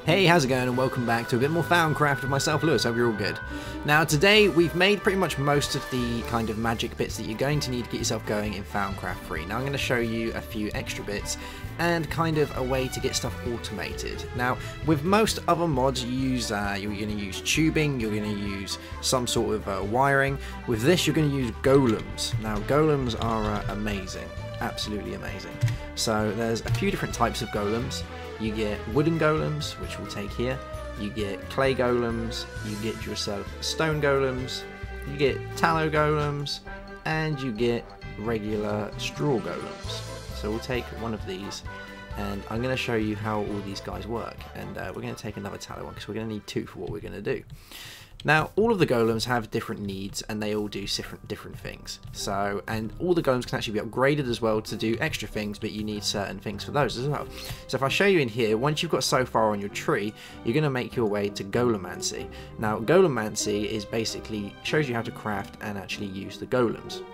Hey, how's it going, and welcome back to a bit more Thaumcraft with myself, Lewis. Hope you're all good. Now, today we've made pretty much most of the kind of magic bits that you're going to need to get yourself going in Thaumcraft 3. Now, I'm going to show you a few extra bits and kind of a way to get stuff automated. Now, with most other mods, you're going to use tubing, you're going to use some sort of wiring. With this, you're going to use golems. Now, golems are amazing, absolutely amazing. So, there's a few different types of golems. You get wooden golems, which we'll take here. You get clay golems, you get yourself stone golems, you get tallow golems, and you get regular straw golems. So we'll take one of these, and I'm going to show you how all these guys work. And we're going to take another tallow one, because we're going to need two for what we're going to do. Now, all of the golems have different needs, and they all do different things. So, and all the golems can actually be upgraded as well to do extra things, but you need certain things for those as well. So if I show you in here, once you've got so far on your tree, you're going to make your way to Golemancy. Now, Golemancy is basically shows you how to craft and actually use the golems.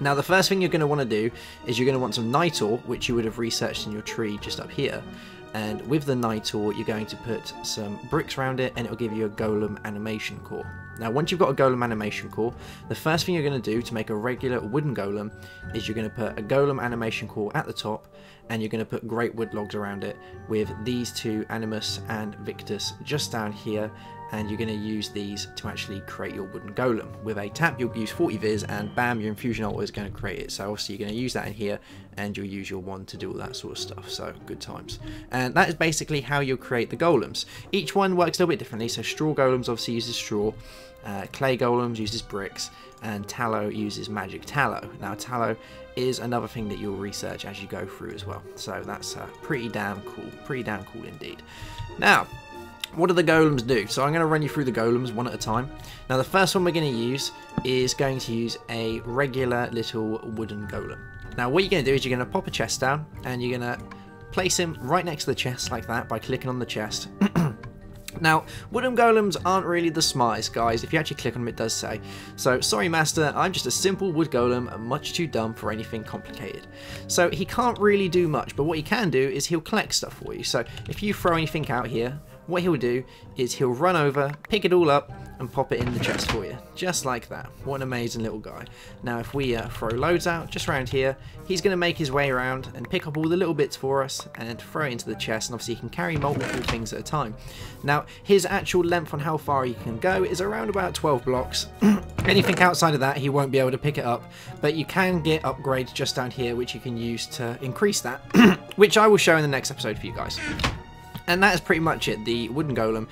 Now, the first thing you're going to want to do is you're going to want some night ore, which you would have researched in your tree just up here. And with the night ore, you're going to put some bricks around it, and it'll give you a golem animation core. Now, once you've got a golem animation core, the first thing you're going to do to make a regular wooden golem is you're going to put a golem animation core at the top, and you're going to put great wood logs around it with these two, Animus and Victus, just down here. And you're going to use these to actually create your wooden golem. With a tap, you'll use 40 viz, and bam, your infusion altar is going to create it. So obviously you're going to use that in here, and you'll use your wand to do all that sort of stuff. So good times. And that is basically how you'll create the golems. Each one works a little bit differently. So straw golems obviously uses straw, clay golems uses bricks, and tallow uses magic tallow. Now, tallow is another thing that you'll research as you go through as well. So that's pretty damn cool indeed. Now, what do the golems do? So I'm going to run you through the golems one at a time. Now, the first one we're going to use is going to use a regular little wooden golem. Now, what you're going to do is you're going to pop a chest down, and you're going to place him right next to the chest like that by clicking on the chest. Now, wooden golems aren't really the smartest guys. If you actually click on them, it does say. So, sorry master, I'm just a simple wood golem, much too dumb for anything complicated. So, he can't really do much, but what he can do is he'll collect stuff for you. So, if you throw anything out here, what he'll do is he'll run over, pick it all up, and pop it in the chest for you. Just like that. What an amazing little guy. Now, if we throw loads out just around here, he's going to make his way around and pick up all the little bits for us and throw it into the chest, and obviously he can carry multiple things at a time. Now, his actual length on how far he can go is around about 12 blocks. Anything outside of that, he won't be able to pick it up, but you can get upgrades just down here, which you can use to increase that, which I will show in the next episode for you guys. And that is pretty much it. The wooden golem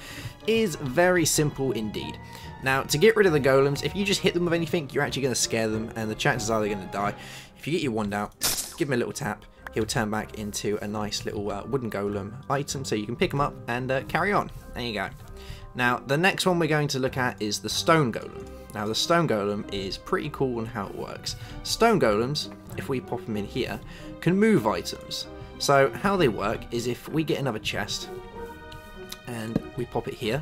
is very simple indeed. Now, to get rid of the golems, if you just hit them with anything, you're actually going to scare them, and the chances are they're going to die. If you get your wand out, give him a little tap, he'll turn back into a nice little wooden golem item, so you can pick them up and carry on. There you go. Now, the next one we're going to look at is the stone golem. Now, the stone golem is pretty cool on how it works. Stone golems, if we pop them in here, can move items. So how they work is if we get another chest and we pop it here,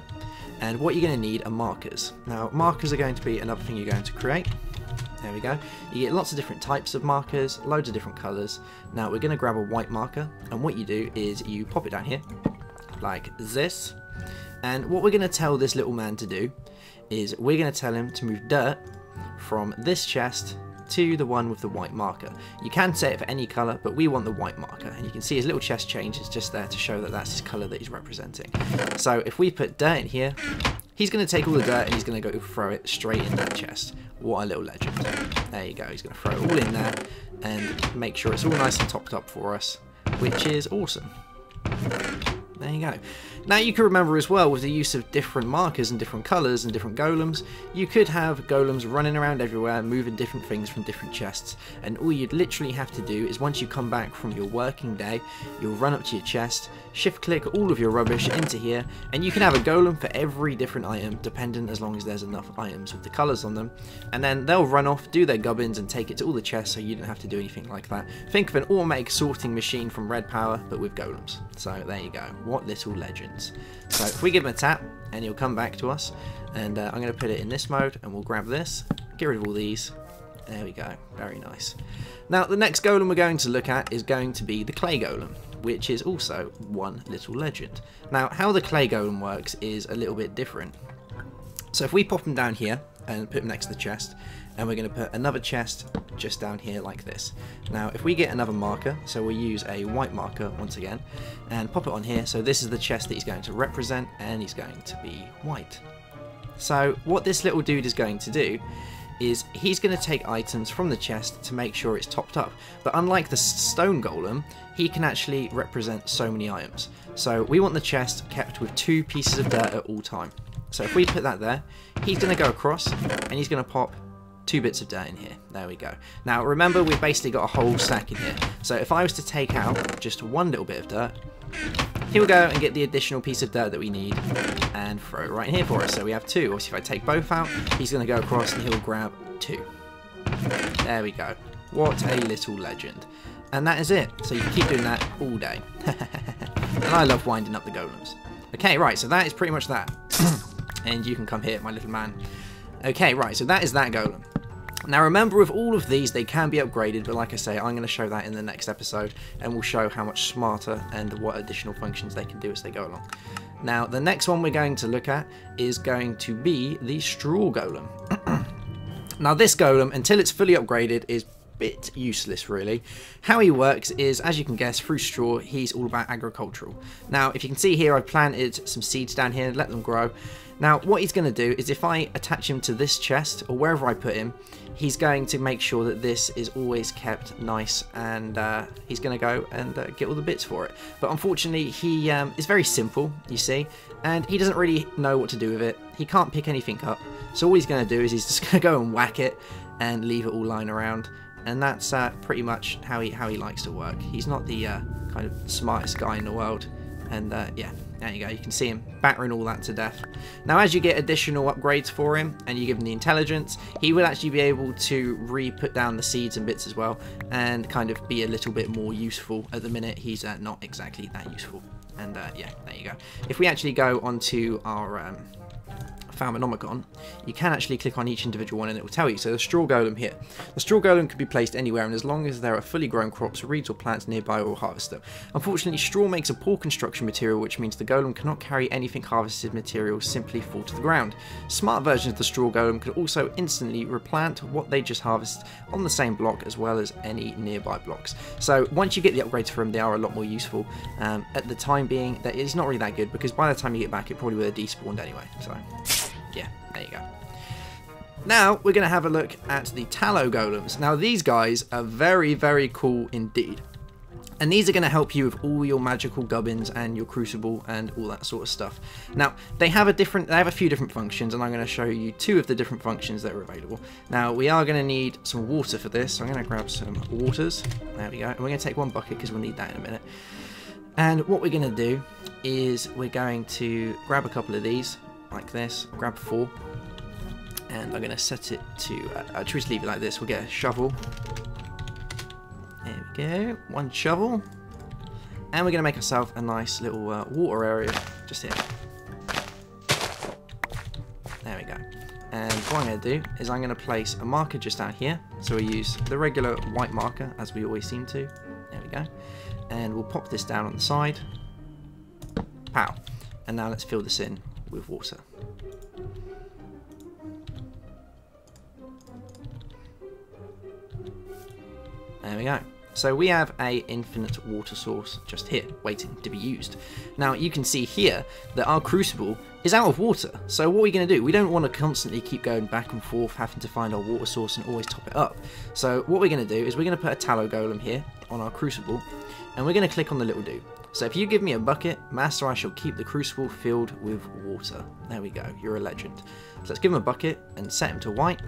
and what you're going to need are markers. Now, markers are going to be another thing you're going to create. There we go. You get lots of different types of markers, loads of different colours. Now, we're going to grab a white marker, and what you do is you pop it down here like this. And what we're going to tell this little man to do is we're going to tell him to move dirt from this chest to the one with the white marker. You can set it for any colour, but we want the white marker, and you can see his little chest change is just there to show that that's his colour that he's representing. So if we put dirt in here, he's going to take all the dirt and he's going to go throw it straight in that chest. What a little legend. There you go, he's going to throw it all in there and make sure it's all nice and topped up for us, which is awesome. There you go. Now, you can remember as well, with the use of different markers and different colours and different golems, you could have golems running around everywhere, moving different things from different chests, and all you'd literally have to do is once you come back from your working day, you'll run up to your chest, shift click all of your rubbish into here, and you can have a golem for every different item, dependent as long as there's enough items with the colours on them, and then they'll run off, do their gubbins, and take it to all the chests, so you don't have to do anything like that. Think of an automatic sorting machine from Red Power, but with golems. So there you go. What little legends. So if we give him a tap, and he'll come back to us, and I'm going to put it in this mode, and we'll grab this, get rid of all these. There we go. Very nice. Now, the next golem we're going to look at is going to be the clay golem. which is also one little legend. Now, how the clay golem works is a little bit different. So if we pop him down here and put him next to the chest, and we're going to put another chest just down here like this. Now, if we get another marker, so we'll use a white marker once again, and pop it on here, so this is the chest that he's going to represent, and he's going to be white. So what this little dude is going to do is he's going to take items from the chest to make sure it's topped up. But unlike the stone golem, he can actually represent so many items. So we want the chest kept with 2 pieces of dirt at all time. So if we put that there, he's going to go across and he's going to pop 2 bits of dirt in here. There we go. Now remember, we've basically got a whole stack in here. So if I was to take out just 1 little bit of dirt, he will go and get the additional piece of dirt that we need and throw it right in here for us. So we have 2. Obviously, if I take both out, he's going to go across and he'll grab 2. There we go. What a little legend. And that is it. So you can keep doing that all day. And I love winding up the golems. Okay, right, so that is pretty much that. And you can come here, my little man. Okay, right, so that is that golem. Now remember, with all of these, they can be upgraded, but like I say, I'm going to show that in the next episode, and we'll show how much smarter and what additional functions they can do as they go along. Now, the next one we're going to look at is going to be the straw golem. Now this golem, until it's fully upgraded, is bit useless really. How he works is, as you can guess, through straw, he's all about agricultural. Now if you can see here, I've planted some seeds down here, let them grow. Now what he's going to do is, if I attach him to this chest or wherever I put him, he's going to make sure that this is always kept nice, and he's going to go and get all the bits for it. But unfortunately he is very simple, you see, and he doesn't really know what to do with it. He can't pick anything up, so all he's going to do is he's just going to go and whack it and leave it all lying around. And that's pretty much how he likes to work. He's not the kind of smartest guy in the world. And yeah, there you go. You can see him battering all that to death. Now, as you get additional upgrades for him, and you give him the intelligence, he will actually be able to re-put down the seeds and bits as well, and kind of be a little bit more useful. At the minute, he's not exactly that useful. And yeah, there you go. If we actually go onto our Thaumaturgy, you can actually click on each individual one and it will tell you. So the straw golem here. The straw golem can be placed anywhere, and as long as there are fully grown crops, reeds or plants nearby, we'll harvest them. Unfortunately, straw makes a poor construction material, which means the golem cannot carry anything harvested material simply fall to the ground. Smart versions of the straw golem could also instantly replant what they just harvested on the same block, as well as any nearby blocks. So once you get the upgrades for him, they are a lot more useful. At the time being, that it's not really that good, because by the time you get back, it probably would have despawned anyway. So yeah, there you go. Now we're going to have a look at the tallow golems. Now these guys are very, very cool indeed. And these are going to help you with all your magical gubbins and your crucible and all that sort of stuff. Now they have a few different functions, and I'm going to show you 2 of the different functions that are available. Now we are going to need some water for this, so I'm going to grab some waters. There we go. And we're going to take 1 bucket because we'll need that in a minute. And what we're going to do is we're going to grab a couple of these like this, grab 4, and I'm going to set it to, I'll just leave it like this. We'll get a shovel. There we go, 1 shovel, and we're going to make ourselves a nice little water area just here. There we go. And what I'm going to do is I'm going to place a marker just down here. So we use the regular white marker, as we always seem to. There we go. And we'll pop this down on the side. Pow. And now let's fill this in with water. There we go. So we have a infinite water source just here, waiting to be used. Now you can see here that our crucible is out of water. So what are we going to do? We don't want to constantly keep going back and forth, having to find our water source and always top it up. So what we're going to do is we're going to put a tallow golem here on our crucible, and we're going to click on the little dude. So if you give me a bucket, Master, I shall keep the crucible filled with water. There we go, you're a legend. So let's give him a bucket and set him to white.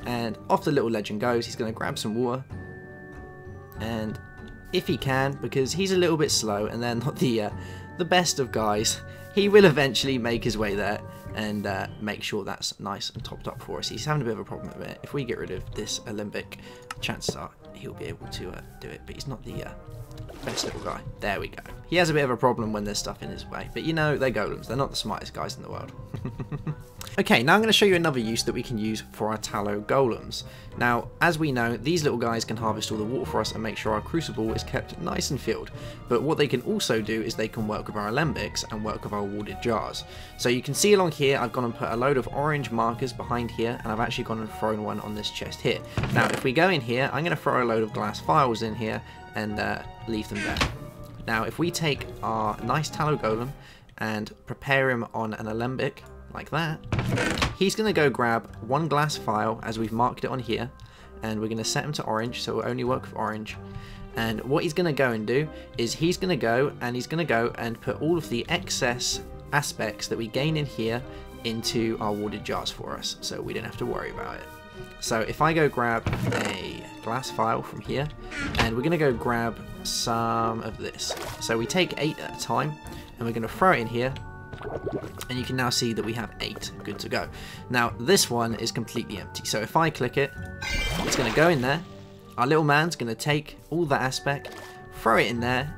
And off the little legend goes. He's going to grab some water. And if he can, because he's a little bit slow and they're not the best of guys, he will eventually make his way there and make sure that's nice and topped up for us. He's having a bit of a problem with it. If we get rid of this Olympic, chances are he'll be able to do it, but he's not the best little guy. There we go. He has a bit of a problem when there's stuff in his way, but you know, they're golems, they're not the smartest guys in the world. Okay, now I'm going to show you another use that we can use for our tallow golems. Now, as we know, these little guys can harvest all the water for us and make sure our crucible is kept nice and filled. But what they can also do is they can work with our alembics and work with our warded jars. So you can see along here, I've gone and put a load of orange markers behind here, and I've actually gone and thrown one on this chest here. Now, if we go in here, I'm going to throw a load of glass files in here and leave them there. Now, if we take our nice tallow golem and prepare him on an alembic, like that, he's going to go grab one glass file as we've marked it on here, and we're going to set him to orange, so we'll only work with orange. And what he's going to go and do is he's going to go and put all of the excess aspects that we gain in here into our warded jars for us, so we don't have to worry about it. So if I go grab a glass file from here, and we're going to go grab some of this. So we take 8 at a time, and we're going to throw it in here. And you can now see that we have 8 good to go. Now this one is completely empty, so if I click it, it's going to go in there. Our little man's going to take all that aspect, throw it in there.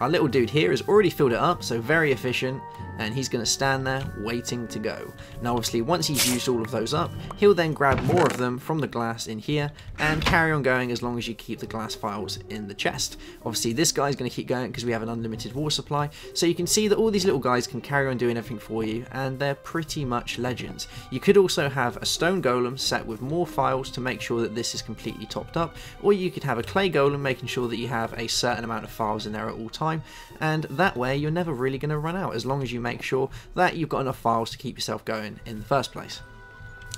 Our little dude here has already filled it up, so very efficient, and he's going to stand there waiting to go. Now obviously once he's used all of those up, he'll then grab more of them from the glass in here and carry on going as long as you keep the glass files in the chest. Obviously this guy's going to keep going because we have an unlimited water supply, so you can see that all these little guys can carry on doing everything for you, and they're pretty much legends. You could also have a stone golem set with more files to make sure that this is completely topped up, or you could have a clay golem making sure that you have a certain amount of files in there at all times, and that way you're never really going to run out as long as you make sure that you've got enough files to keep yourself going in the first place.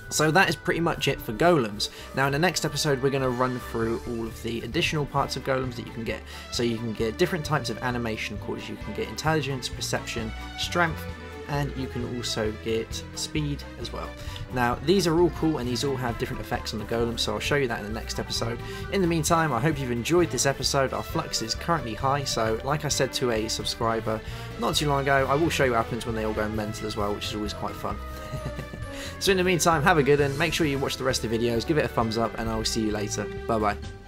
So that is pretty much it for golems. Now in the next episode we're going to run through all of the additional parts of golems that you can get. So you can get different types of animation cores, you can get intelligence, perception, strength, and you can also get speed as well. Now these are all cool and these all have different effects on the golem, so I'll show you that in the next episode. In the meantime, I hope you've enjoyed this episode. Our flux is currently high, so like I said to a subscriber not too long ago, I will show you what happens when they all go mental as well, which is always quite fun. So in the meantime, have a good one, make sure you watch the rest of the videos, give it a thumbs up, and I will see you later. Bye bye.